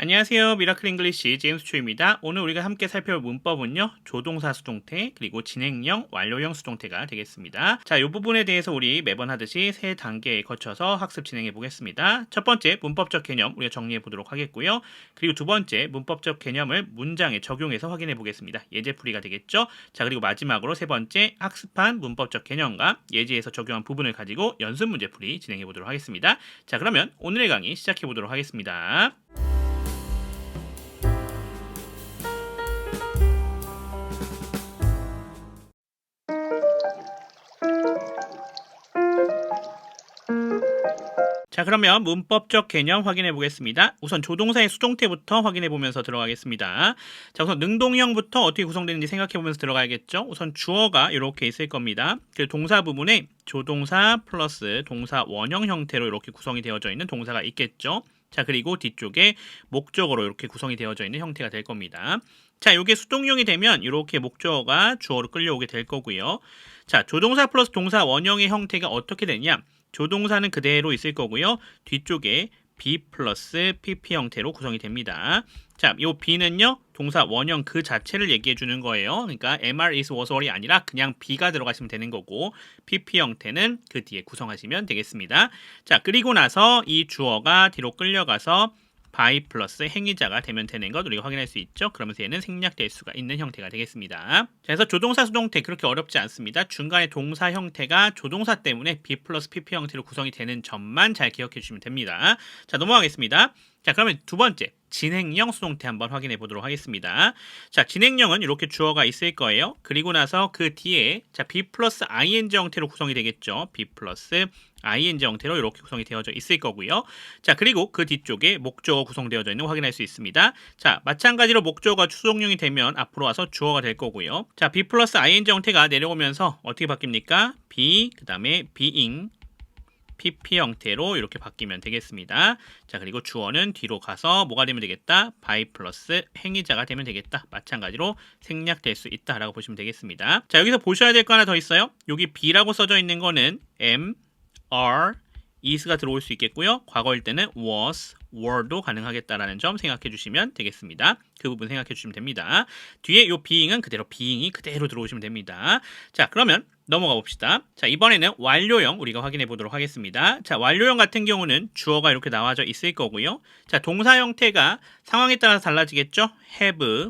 안녕하세요. 미라클 잉글리시 제임스 초입니다. 오늘 우리가 함께 살펴볼 문법은요. 조동사 수동태 그리고 진행형, 완료형 수동태가 되겠습니다. 자, 이 부분에 대해서 우리 매번 하듯이 세 단계에 거쳐서 학습 진행해 보겠습니다. 첫 번째 문법적 개념 우리가 정리해 보도록 하겠고요. 그리고 두 번째 문법적 개념을 문장에 적용해서 확인해 보겠습니다. 예제풀이가 되겠죠. 자, 그리고 마지막으로 세 번째 학습한 문법적 개념과 예제에서 적용한 부분을 가지고 연습 문제풀이 진행해 보도록 하겠습니다. 자, 그러면 오늘의 강의 시작해 보도록 하겠습니다. 자, 그러면 문법적 개념 확인해 보겠습니다. 우선 조동사의 수동태부터 확인해 보면서 들어가겠습니다. 자, 우선 능동형부터 어떻게 구성되는지 생각해 보면서 들어가야겠죠. 우선 주어가 이렇게 있을 겁니다. 그리고 동사 부분에 조동사 플러스 동사 원형 형태로 이렇게 구성이 되어져 있는 동사가 있겠죠. 자, 그리고 뒤쪽에 목적어로 이렇게 구성이 되어져 있는 형태가 될 겁니다. 자, 이게 수동형이 되면 이렇게 목적어가 주어로 끌려오게 될 거고요. 자, 조동사 플러스 동사 원형의 형태가 어떻게 되냐? 조동사는 그대로 있을 거고요. 뒤쪽에 be 플러스 pp 형태로 구성이 됩니다. 자, 이 be는요. 동사 원형 그 자체를 얘기해 주는 거예요. 그러니까 mr, is, was, were이 아니라 그냥 be가 들어가시면 되는 거고 pp 형태는 그 뒤에 구성하시면 되겠습니다. 자, 그리고 나서 이 주어가 뒤로 끌려가서 by 플러스 행위자가 되면 되는 것 우리가 확인할 수 있죠. 그러면서 얘는 생략될 수가 있는 형태가 되겠습니다. 자, 그래서 조동사 수동태 그렇게 어렵지 않습니다. 중간에 동사 형태가 조동사 때문에 be 플러스 pp 형태로 구성이 되는 점만 잘 기억해 주시면 됩니다. 자, 넘어가겠습니다. 자, 그러면 두 번째 진행형 수동태 한번 확인해 보도록 하겠습니다. 자, 진행형은 이렇게 주어가 있을 거예요. 그리고 나서 그 뒤에 자, be 플러스 ing 형태로 구성이 되겠죠. be 플러스 ing 형태로 이렇게 구성이 되어져 있을 거고요. 자, 그리고 그 뒤쪽에 목적어 구성되어져 있는 거 확인할 수 있습니다. 자, 마찬가지로 목적어가 수동형이 되면 앞으로 와서 주어가 될 거고요. 자, be 플러스 ing 형태가 내려오면서 어떻게 바뀝니까? be, 그 다음에 being, pp 형태로 이렇게 바뀌면 되겠습니다. 자, 그리고 주어는 뒤로 가서 뭐가 되면 되겠다? by 플러스 행위자가 되면 되겠다. 마찬가지로 생략될 수 있다라고 보시면 되겠습니다. 자, 여기서 보셔야 될 거 하나 더 있어요. 여기 be라고 써져 있는 거는 am, are, is가 들어올 수 있겠고요. 과거일 때는 was, were도 가능하겠다라는 점 생각해 주시면 되겠습니다. 그 부분 생각해 주시면 됩니다. 뒤에 요 being은 그대로 being이 그대로 들어오시면 됩니다. 자, 그러면 넘어가 봅시다. 자, 이번에는 완료형 우리가 확인해 보도록 하겠습니다. 자, 완료형 같은 경우는 주어가 이렇게 나와져 있을 거고요. 자, 동사 형태가 상황에 따라서 달라지겠죠. have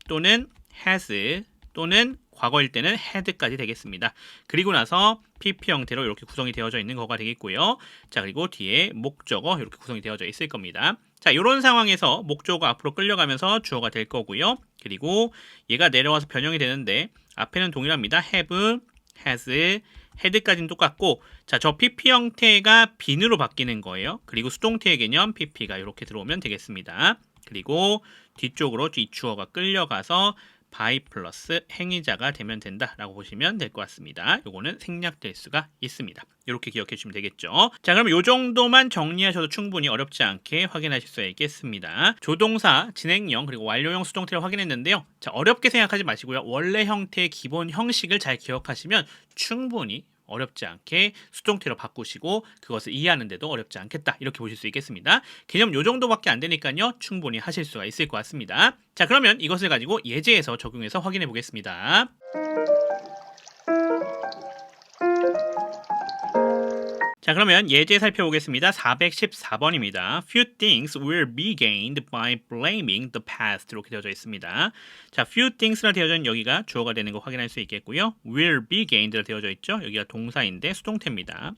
또는 has 또는 과거일 때는 had까지 되겠습니다. 그리고 나서 pp 형태로 이렇게 구성이 되어져 있는 거가 되겠고요. 자, 그리고 뒤에 목적어 이렇게 구성이 되어져 있을 겁니다. 자, 이런 상황에서 목적어가 앞으로 끌려가면서 주어가 될 거고요. 그리고 얘가 내려와서 변형이 되는데 앞에는 동일합니다. have, has, had까지는 똑같고 자, 저 pp 형태가 be인으로 바뀌는 거예요. 그리고 수동태의 개념 pp가 이렇게 들어오면 되겠습니다. 그리고 뒤쪽으로 이 주어가 끌려가서 by 플러스 행위자가 되면 된다라고 보시면 될 것 같습니다. 요거는 생략될 수가 있습니다. 이렇게 기억해 주시면 되겠죠. 자, 그럼 요 정도만 정리하셔도 충분히 어렵지 않게 확인하실 수 있겠습니다. 조동사, 진행형, 그리고 완료형 수동태를 확인했는데요. 자, 어렵게 생각하지 마시고요. 원래 형태의 기본 형식을 잘 기억하시면 충분히 어렵지 않게 수동태로 바꾸시고 그것을 이해하는 데도 어렵지 않겠다 이렇게 보실 수 있겠습니다. 개념 요 정도밖에 안 되니까요. 충분히 하실 수가 있을 것 같습니다. 자, 그러면 이것을 가지고 예제에서 적용해서 확인해 보겠습니다. 자, 그러면 예제 살펴보겠습니다. 414번입니다. Few things will be gained by blaming the past 이렇게 되어져 있습니다. 자, few things라 되어져 있는 여기가 주어가 되는 거 확인할 수 있겠고요. will be gained라 되어져 있죠. 여기가 동사인데 수동태입니다.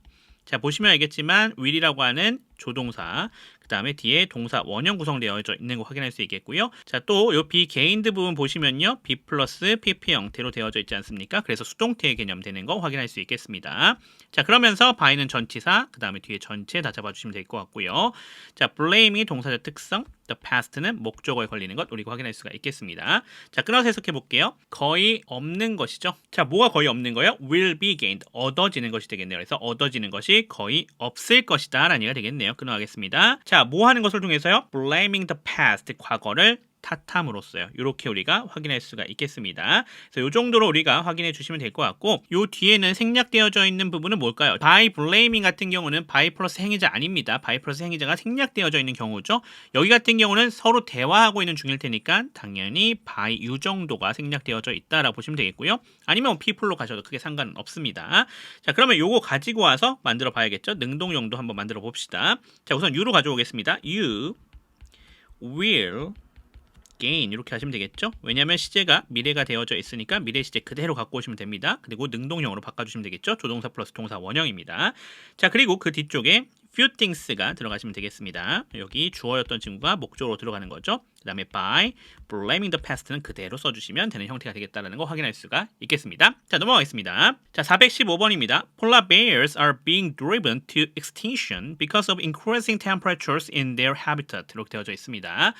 자, 보시면 알겠지만 will이라고 하는 조동사, 그 다음에 뒤에 동사 원형 구성되어져 있는 거 확인할 수 있겠고요. 자, 또 요 be gained 부분 보시면요. be 플러스 pp 형태로 되어져 있지 않습니까? 그래서 수동태의 개념 되는 거 확인할 수 있겠습니다. 자, 그러면서 by는 전치사, 그 다음에 뒤에 전체 다 잡아주시면 될 것 같고요. 자, blame이 동사적 특성, the past는 목적어에 걸리는 것 우리가 확인할 수가 있겠습니다. 자, 끊어서 해석해 볼게요. 거의 없는 것이죠. 자, 뭐가 거의 없는 거예요? will be gained, 얻어지는 것이 되겠네요. 그래서 얻어지는 것이 거의 없을 것이다 라는 얘기가 되겠네요. 끊어가겠습니다. 자, 뭐 하는 것을 통해서요? blaming the past, 과거를 탓함으로써요. 이렇게 우리가 확인할 수가 있겠습니다. 그래서 이 정도로 우리가 확인해 주시면 될 것 같고 요 뒤에는 생략되어져 있는 부분은 뭘까요? by blaming 같은 경우는 by 플러스 행위자 아닙니다. by 플러스 행위자가 생략되어져 있는 경우죠. 여기 같은 경우는 서로 대화하고 있는 중일 테니까 당연히 by 이 정도가 생략되어져 있다라고 보시면 되겠고요. 아니면 people로 가셔도 크게 상관은 없습니다. 자, 그러면 요거 가지고 와서 만들어 봐야겠죠. 능동형도 한번 만들어 봅시다. 자, 우선 you로 가져오겠습니다. You will gain 이렇게 하시면 되겠죠. 왜냐하면 시제가 미래가 되어져 있으니까 미래 시제 그대로 갖고 오시면 됩니다. 그리고 능동형으로 바꿔주시면 되겠죠. 조동사 플러스 동사 원형입니다. 자, 그리고 그 뒤쪽에 few things가 들어가시면 되겠습니다. 여기 주어였던 친구가 목적으로 들어가는 거죠. 그 다음에 by blaming the past는 그대로 써주시면 되는 형태가 되겠다는 거 확인할 수가 있겠습니다. 자, 넘어가겠습니다. 자, 415번입니다. Polar bears are being driven to extinction because of increasing temperatures in their habitat. 이렇게 되어져 있습니다.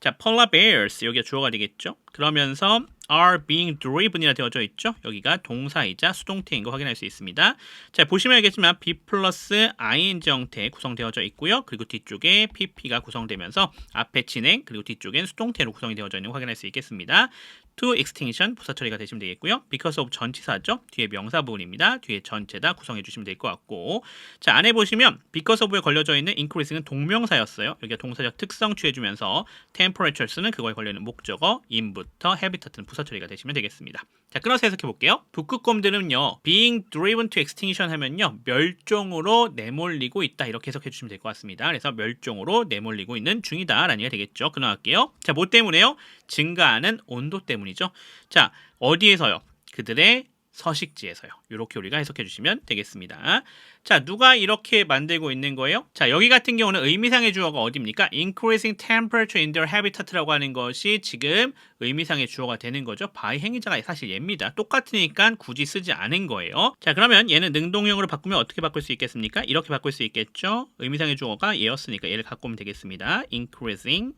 자, polar bears 여기가 주어가 되겠죠. 그러면서 are being driven이라 되어져 있죠. 여기가 동사이자 수동태인 거 확인할 수 있습니다. 자, 보시면 알겠지만 be 플러스 ing 형태 구성되어져 있고요. 그리고 뒤쪽에 pp가 구성되면서 앞에 진행 그리고 뒤쪽엔 수동태로 구성이 되어져 있는 거 확인할 수 있겠습니다. to extinction 부사 처리가 되시면 되겠고요. because of 전치사죠. 뒤에 명사 부분입니다. 뒤에 전체다 구성해 주시면 될 것 같고 자, 안에 보시면 because of에 걸려져 있는 increasing은 동명사였어요. 여기가 동사적 특성 취해주면서 temperatures는 그거에 걸려있는 목적어 in부터 habitat는 부사 처리가 되시면 되겠습니다. 자, 끊어서 해석해 볼게요. 북극곰들은요 being driven to extinction 하면요 멸종으로 내몰리고 있다 이렇게 해석해 주시면 될 것 같습니다. 그래서 멸종으로 내몰리고 있는 중이다 라는 얘기가 되겠죠. 끊어갈게요. 자, 뭐 때문에요? 증가하는 온도 때문이죠. 자, 어디에서요? 그들의 서식지에서요. 이렇게 우리가 해석해 주시면 되겠습니다. 자, 누가 이렇게 만들고 있는 거예요? 자, 여기 같은 경우는 의미상의 주어가 어디입니까? Increasing temperature in their habitat라고 하는 것이 지금 의미상의 주어가 되는 거죠. by 행위자가 사실 얘입니다. 똑같으니까 굳이 쓰지 않은 거예요. 자, 그러면 얘는 능동형으로 바꾸면 어떻게 바꿀 수 있겠습니까? 이렇게 바꿀 수 있겠죠. 의미상의 주어가 얘였으니까 얘를 갖고 오면 되겠습니다. Increasing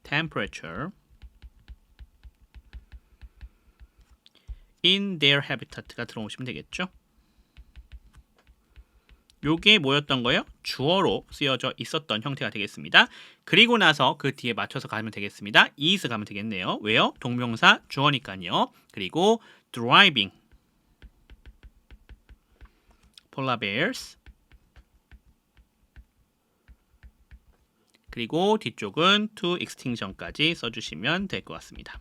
temperature in their habitat가 들어오시면 되겠죠. 요게 뭐였던 거예요? 주어로 쓰여져 있었던 형태가 되겠습니다. 그리고 나서 그 뒤에 맞춰서 가면 되겠습니다. is 가면 되겠네요. 왜요? 동명사 주어니까요. 그리고 driving polar bears 그리고 뒤쪽은 to extinction까지 써주시면 될 것 같습니다.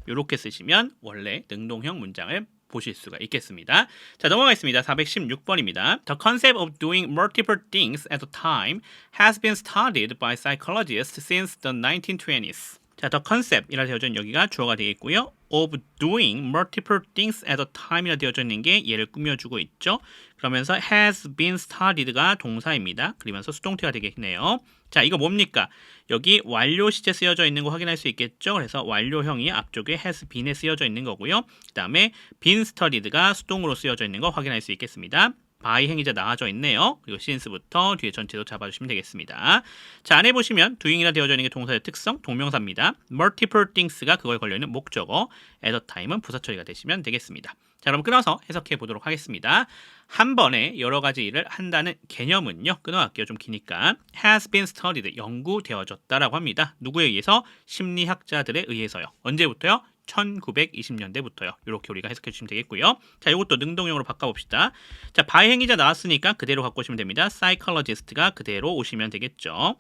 이렇게 쓰시면 원래 능동형 문장을 보실 수가 있겠습니다. 자, 넘어가겠습니다. 416번입니다. The concept of doing multiple things at a time has been studied by psychologists since the 1920s. 자, the concept이라 되어져 있는 여기가 주어가 되겠고요. of doing multiple things at a time이라 되어져 있는 게 얘를 꾸며주고 있죠. 그러면서 has been studied가 동사입니다. 그러면서 수동태가 되겠네요. 자, 이거 뭡니까? 여기 완료 시제 쓰여져 있는 거 확인할 수 있겠죠. 그래서 완료형이 앞쪽에 has been에 쓰여져 있는 거고요. 그 다음에 been studied가 수동으로 쓰여져 있는 거 확인할 수 있겠습니다. by 행위자 나와져 있네요. 그리고 since부터 뒤에 전체도 잡아주시면 되겠습니다. 자, 안에 보시면 doing이라 되어져 있는 게 동사의 특성, 동명사입니다. multiple things가 그거에 걸려있는 목적어, at a time은 부사 처리가 되시면 되겠습니다. 자, 그럼 끊어서 해석해 보도록 하겠습니다. 한 번에 여러 가지 일을 한다는 개념은요. 끊어갈게요. 좀 기니까. has been studied, 연구되어졌다라고 합니다. 누구에 의해서? 심리학자들에 의해서요. 언제부터요? 1920년대부터요. 이렇게 우리가 해석해 주시면 되겠고요. 자, 이것도 능동형으로 바꿔봅시다. 자, by 행위자 나왔으니까 그대로 갖고 오시면 됩니다. psychologist가 그대로 오시면 되겠죠.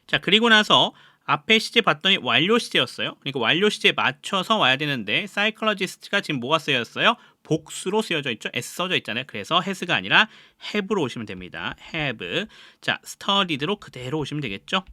자, 그리고 나서 앞에 시제 봤더니 완료 시제였어요. 그러니까 완료 시제에 맞춰서 와야 되는데 psychologist가 지금 뭐가 쓰였어요? 복수로 쓰여져 있죠. S 써져 있잖아요. 그래서 has가 아니라 have로 오시면 됩니다. have. 자, studied로 그대로 오시면 되겠죠.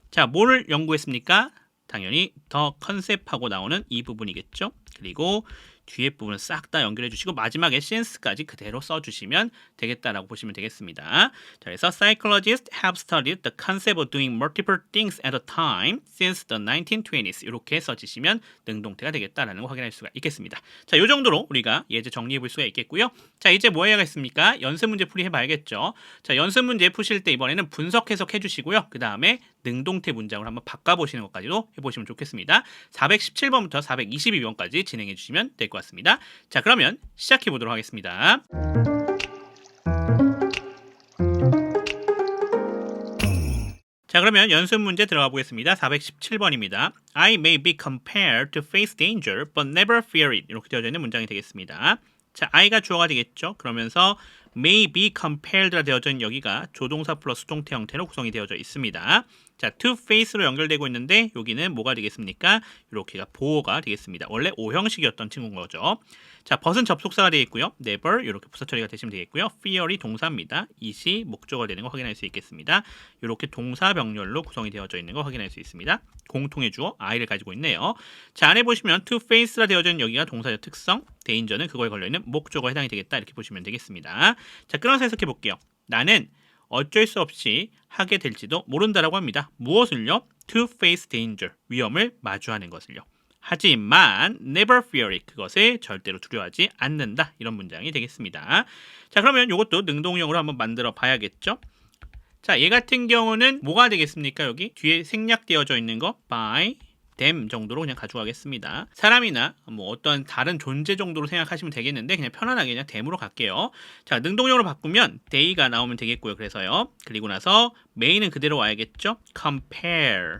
자, 뭘 연구했습니까? 당연히 더 컨셉하고 나오는 이 부분이겠죠. 그리고 뒤에 부분은 싹 다 연결해 주시고 마지막에 since까지 그대로 써주시면 되겠다라고 보시면 되겠습니다. 자, 그래서 psychologists have studied the concept of doing multiple things at a time since the 1920s 이렇게 써주시면 능동태가 되겠다라는 거 확인할 수가 있겠습니다. 자, 이 정도로 우리가 예제 정리해 볼 수가 있겠고요. 자, 이제 뭐 해야겠습니까? 연습 문제 풀이 해봐야겠죠. 자, 연습 문제 푸실 때 이번에는 분석 해석해 주시고요. 그 다음에 능동태 문장을 한번 바꿔보시는 것까지도 해보시면 좋겠습니다. 417번부터 422번까지 진행해 주시면 될 것 같습니다. 자, 그러면 시작해 보도록 하겠습니다. 자, 그러면 연습 문제 들어가 보겠습니다. 417번입니다. I may be compelled to face danger, but never fear it. 이렇게 되어져 있는 문장이 되겠습니다. 자, I가 주어가 되겠죠. 그러면서 may be compelled가 되어져 있는 여기가 조동사 플러스 수동태 형태로 구성이 되어져 있습니다. 자, to face로 연결되고 있는데 여기는 뭐가 되겠습니까? 이렇게가 보어가 되겠습니다. 원래 오형식이었던 친구인 거죠. 자, 벗은 접속사가 되어 있고요. never 이렇게 부사 처리가 되시면 되겠고요. fear이 동사입니다. it이 목적어가 되는 거 확인할 수 있겠습니다. 이렇게 동사 병렬로 구성이 되어져 있는 거 확인할 수 있습니다. 공통의 주어 I를 가지고 있네요. 자, 안에 보시면 to face라 되어져 있는 여기가 동사의 특성, danger는 그거에 걸려있는 목적어에 해당이 되겠다 이렇게 보시면 되겠습니다. 자, 끊어서 해석해 볼게요. 나는 어쩔 수 없이 하게 될지도 모른다라고 합니다. 무엇을요? To face danger, 위험을 마주하는 것을요. 하지만 never fear it, 그것을 절대로 두려워하지 않는다. 이런 문장이 되겠습니다. 자, 그러면 이것도 능동형으로 한번 만들어 봐야겠죠? 자, 얘 같은 경우는 뭐가 되겠습니까? 여기 뒤에 생략되어져 있는 거 by them 정도로 그냥 가져가겠습니다. 사람이나 뭐 어떤 다른 존재 정도로 생각하시면 되겠는데 그냥 편안하게 그냥 them으로 갈게요. 자, 능동형으로 바꾸면 they가 나오면 되겠고요. 그래서요. 그리고 나서 may는 그대로 와야겠죠? compare.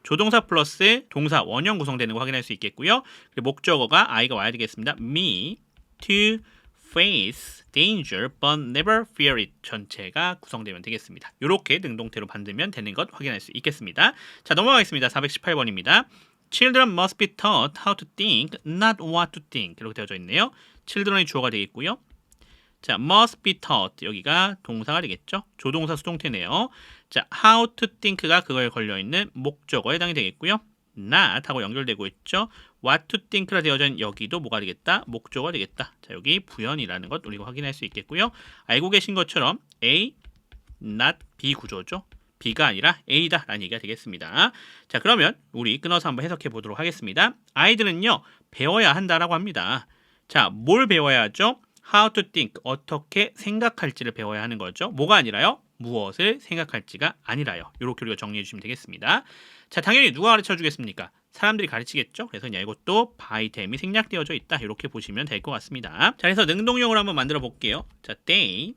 조동사 플러스 동사 원형 구성되는 거 확인할 수 있겠고요. 그리고 목적어가 I가 와야 되겠습니다. me to face danger but never fear it 전체가 구성되면 되겠습니다. 이렇게 능동태로 만들면 되는 것 확인할 수 있겠습니다. 자, 넘어가겠습니다. 418번입니다. Children must be taught how to think, not what to think. 이렇게 되어져 있네요. children이 주어가 되겠고요. 자, must be taught 여기가 동사가 되겠죠. 조동사 수동태네요. 자, how to think가 그거에 걸려있는 목적어에 해당이 되겠고요. not 하고 연결되고 있죠. what to think라 되어져 있는 여기도 뭐가 되겠다? 목적어가 되겠다. 자, 여기 부연이라는 것 우리가 확인할 수 있겠고요. 알고 계신 것처럼 A, not B 구조죠. B가 아니라 A다 라는 얘기가 되겠습니다. 자, 그러면 우리 끊어서 한번 해석해 보도록 하겠습니다. 아이들은요, 배워야 한다라고 합니다. 자, 뭘 배워야 하죠? How to think, 어떻게 생각할지를 배워야 하는 거죠. 뭐가 아니라요? 무엇을 생각할지가 아니라요. 이렇게 우리가 정리해 주시면 되겠습니다. 자, 당연히 누가 가르쳐 주겠습니까? 사람들이 가르치겠죠. 그래서 그냥 이것도 by them이 생략되어져 있다. 이렇게 보시면 될 것 같습니다. 자, 그래서 능동형으로 한번 만들어 볼게요. 자, they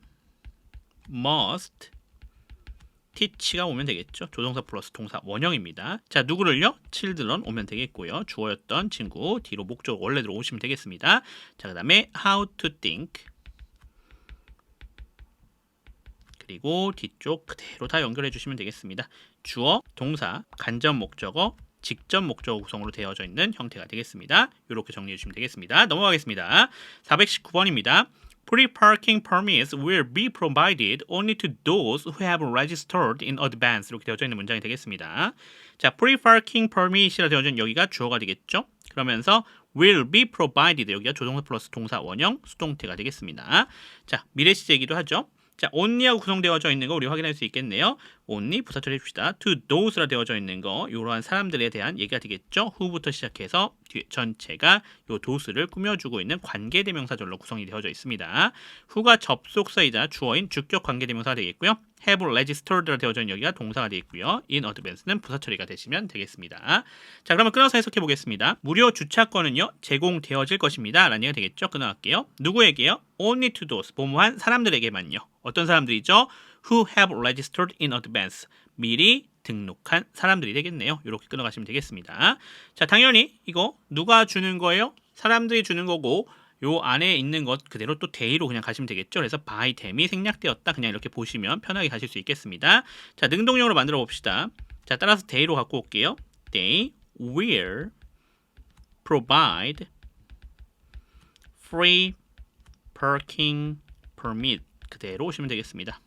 must teach가 오면 되겠죠. 조동사 플러스 동사 원형입니다. 자, 누구를요? children 오면 되겠고요. 주어였던 친구 뒤로 목적 원래대로 오시면 되겠습니다. 자, 그 다음에 how to think 그리고 뒤쪽 그대로 다 연결해 주시면 되겠습니다. 주어, 동사, 간접 목적어, 직접 목적어 구성으로 되어져 있는 형태가 되겠습니다. 이렇게 정리해 주시면 되겠습니다. 넘어가겠습니다. 419번입니다. Free parking permits will be provided only to those who have registered in advance. 이렇게 되어져 있는 문장이 되겠습니다. 자, free parking permit이라 되어져 있는 여기가 주어가 되겠죠. 그러면서 will be provided 여기가 조동사 플러스 동사 원형 수동태가 되겠습니다. 자, 미래 시제이기도 하죠. 자, only하고 구성되어져 있는 거 우리 확인할 수 있겠네요. only 부사 처리해 줍시다. to those라 되어져 있는 거 이러한 사람들에 대한 얘기가 되겠죠. who부터 시작해서 뒤에 전체가 요 those를 꾸며주고 있는 관계대명사절로 구성이 되어져 있습니다. who가 접속사이자 주어인 주격 관계대명사가 되겠고요. have registered라 되어져 있는 여기가 동사가 되겠고요. in advance는 부사 처리가 되시면 되겠습니다. 자, 그러면 끊어서 해석해 보겠습니다. 무료 주차권은요 제공되어질 것입니다 라는 얘기가 되겠죠. 끊어갈게요. 누구에게요? only to those 보무한 사람들에게만요. 어떤 사람들이죠? who have registered in advance 미리 등록한 사람들이 되겠네요. 이렇게 끊어가시면 되겠습니다. 자, 당연히 이거 누가 주는 거예요? 사람들이 주는 거고 요 안에 있는 것 그대로 또 they로 그냥 가시면 되겠죠. 그래서 by them이 생략되었다. 그냥 이렇게 보시면 편하게 가실 수 있겠습니다. 자, 능동형으로 만들어 봅시다. 자, 따라서 they로 갖고 올게요. They will provide free parking permit 그대로 오시면 되겠습니다.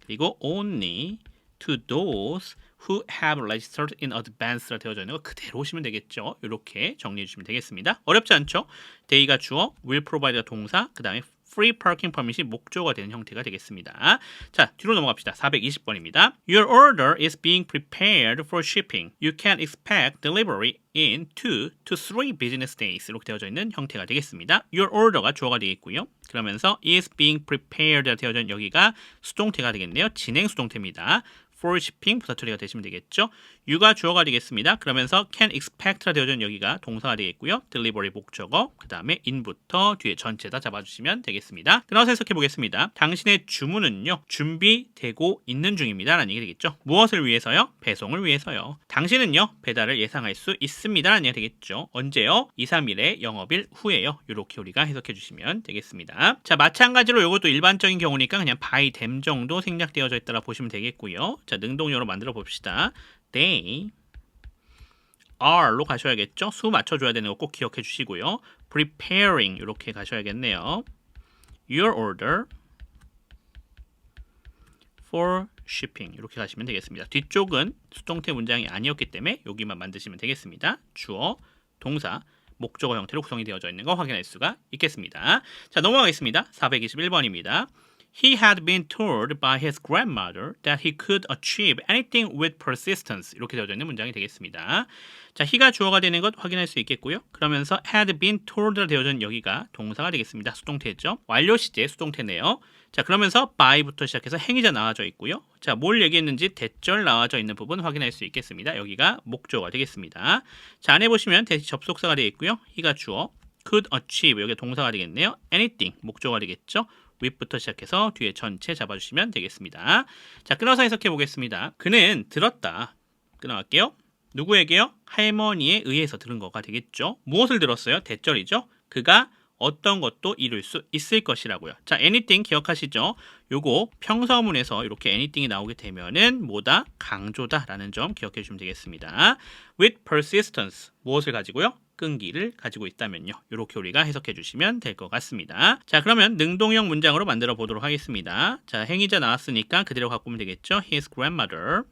그리고 only to those who have registered in advance라 되어져 있는 거 그대로 오시면 되겠죠. 이렇게 정리해 주시면 되겠습니다. 어렵지 않죠? they가 주어, will provide가 동사, 그 다음에 free parking permit이 목적어가 되는 형태가 되겠습니다. 자, 뒤로 넘어갑시다. 420번입니다. Your order is being prepared for shipping. You can expect delivery in 2 to 3 business days. 이렇게 되어져 있는 형태가 되겠습니다. Your order가 주어가 되겠고요. 그러면서 is being prepared가 되어져 있는 여기가 수동태가 되겠네요. 진행 수동태입니다. for shipping 부사 처리가 되시면 되겠죠. you가 주어가 되겠습니다. 그러면서 can expect가 되어진 여기가 동사가 되겠고요. delivery 목적어, 그 다음에 in부터 뒤에 전체 다 잡아주시면 되겠습니다. 끊어서 해석해 보겠습니다. 당신의 주문은요, 준비되고 있는 중입니다. 라는 얘기 되겠죠. 무엇을 위해서요? 배송을 위해서요. 당신은요, 배달을 예상할 수 있습니다. 라는 얘기 되겠죠. 언제요? 2, 3일의 영업일 후에요. 이렇게 우리가 해석해 주시면 되겠습니다. 자, 마찬가지로 이것도 일반적인 경우니까 그냥 by them 정도 생략되어져 있다라 보시면 되겠고요. 자, 능동형으로 만들어 봅시다. They are로 가셔야겠죠. 수 맞춰줘야 되는 거 꼭 기억해 주시고요. preparing 이렇게 가셔야겠네요. Your order for shipping 이렇게 가시면 되겠습니다. 뒤쪽은 수동태 문장이 아니었기 때문에 여기만 만드시면 되겠습니다. 주어, 동사, 목적어 형태로 구성이 되어져 있는 거 확인할 수가 있겠습니다. 자, 넘어가겠습니다. 421번입니다. He had been told by his grandmother that he could achieve anything with persistence. 이렇게 되어져 있는 문장이 되겠습니다. 자, he가 주어가 되는 것 확인할 수 있겠고요. 그러면서 had been told가 되어져 있는 여기가 동사가 되겠습니다. 수동태죠. 완료 시제 수동태네요. 자, 그러면서 by부터 시작해서 행위자 나와져 있고요. 자, 뭘 얘기했는지 대절 나와져 있는 부분 확인할 수 있겠습니다. 여기가 목적어가 되겠습니다. 자, 안에 보시면 대시 접속사가 되어 있고요. he가 주어, could achieve 여기 동사가 되겠네요. anything 목적어가 되겠죠. with부터 시작해서 뒤에 전체 잡아주시면 되겠습니다. 자, 끊어서 해석해 보겠습니다. 그는 들었다. 끊어갈게요. 누구에게요? 할머니에 의해서 들은 거가 되겠죠. 무엇을 들었어요? 대절이죠. 그가 어떤 것도 이룰 수 있을 것이라고요. 자, anything 기억하시죠? 요거 평서문에서 이렇게 anything이 나오게 되면은 뭐다? 강조다라는 점 기억해 주시면 되겠습니다. with persistence 무엇을 가지고요? 끈기를 가지고 있다면요. 이렇게 우리가 해석해 주시면 될 것 같습니다. 자, 그러면 능동형 문장으로 만들어 보도록 하겠습니다. 자, 행위자 나왔으니까 그대로 갖고 오면 되겠죠. His grandmother.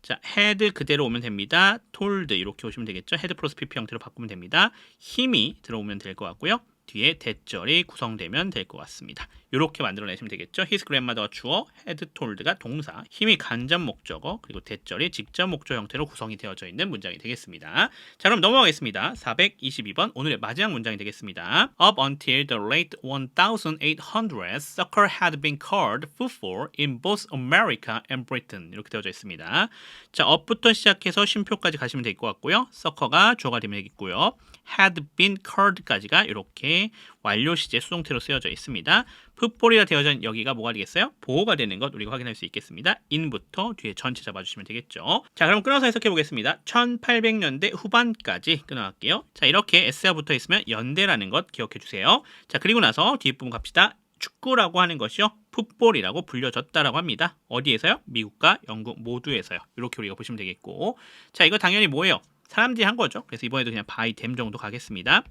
자, had 그대로 오면 됩니다. told 이렇게 오시면 되겠죠. had 플러스 pp 형태로 바꾸면 됩니다. 힘이 들어오면 될 것 같고요. 뒤에 대절이 구성되면 될 것 같습니다. 이렇게 만들어내시면 되겠죠. His grandmother가 주어, had told가 동사, 힘이 간접 목적어, 그리고 대절이 직접 목적 형태로 구성이 되어져 있는 문장이 되겠습니다. 자, 그럼 넘어가겠습니다. 422번 오늘의 마지막 문장이 되겠습니다. Up until the late 1800s, soccer had been called football in both America and Britain. 이렇게 되어져 있습니다. 자, up부터 시작해서 쉼표까지 가시면 될 것 같고요. soccer가 주어가 되면 되겠고요. had been called까지가 이렇게 완료 시제 수동태로 쓰여져 있습니다. 풋볼이라 되어져 있는 여기가 뭐가 되겠어요? 보호가 되는 것 우리가 확인할 수 있겠습니다. in부터 뒤에 전체 잡아주시면 되겠죠. 자, 그럼 끊어서 해석해 보겠습니다. 1800년대 후반까지 끊어갈게요. 자, 이렇게 s가 붙어 있으면 연대라는 것 기억해 주세요. 자, 그리고 나서 뒷부분 갑시다. 축구라고 하는 것이요, 풋볼이라고 불려졌다라고 합니다. 어디에서요? 미국과 영국 모두에서요. 이렇게 우리가 보시면 되겠고, 자, 이거 당연히 뭐예요? 사람들이 한 거죠. 그래서 이번에도 그냥 by them 정도 가겠습니다.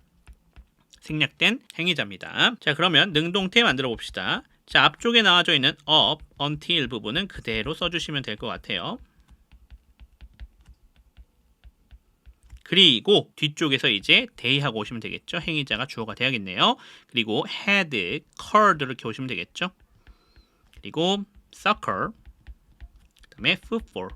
생략된 행위자입니다. 자, 그러면 능동태 만들어 봅시다. 자, 앞쪽에 나와져 있는 up, until 부분은 그대로 써주시면 될 것 같아요. 그리고 뒤쪽에서 이제 they 하고 오시면 되겠죠. 행위자가 주어가 돼야겠네요. 그리고 had, called 이렇게 오시면 되겠죠. 그리고 soccer, 그 다음에 football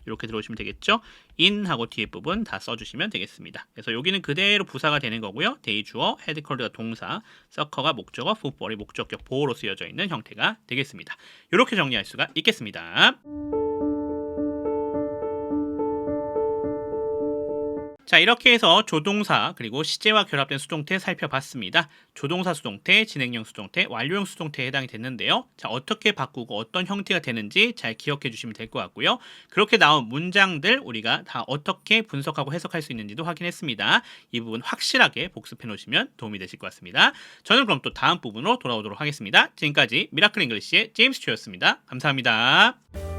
이렇게 들어오시면 되겠죠. in 하고 뒤에 부분 다 써주시면 되겠습니다. 그래서 여기는 그대로 부사가 되는 거고요. they 주어, had called가 동사, soccer가 목적어, football이 목적격 보호로 쓰여져 있는 형태가 되겠습니다. 이렇게 정리할 수가 있겠습니다. 자, 이렇게 해서 조동사 그리고 시제와 결합된 수동태 살펴봤습니다. 조동사 수동태, 진행형 수동태, 완료형 수동태에 해당이 됐는데요. 자, 어떻게 바꾸고 어떤 형태가 되는지 잘 기억해 주시면 될 것 같고요. 그렇게 나온 문장들 우리가 다 어떻게 분석하고 해석할 수 있는지도 확인했습니다. 이 부분 확실하게 복습해 놓으시면 도움이 되실 것 같습니다. 저는 그럼 또 다음 부분으로 돌아오도록 하겠습니다. 지금까지 미라클 잉글리시의 제임스 튜였습니다. 감사합니다.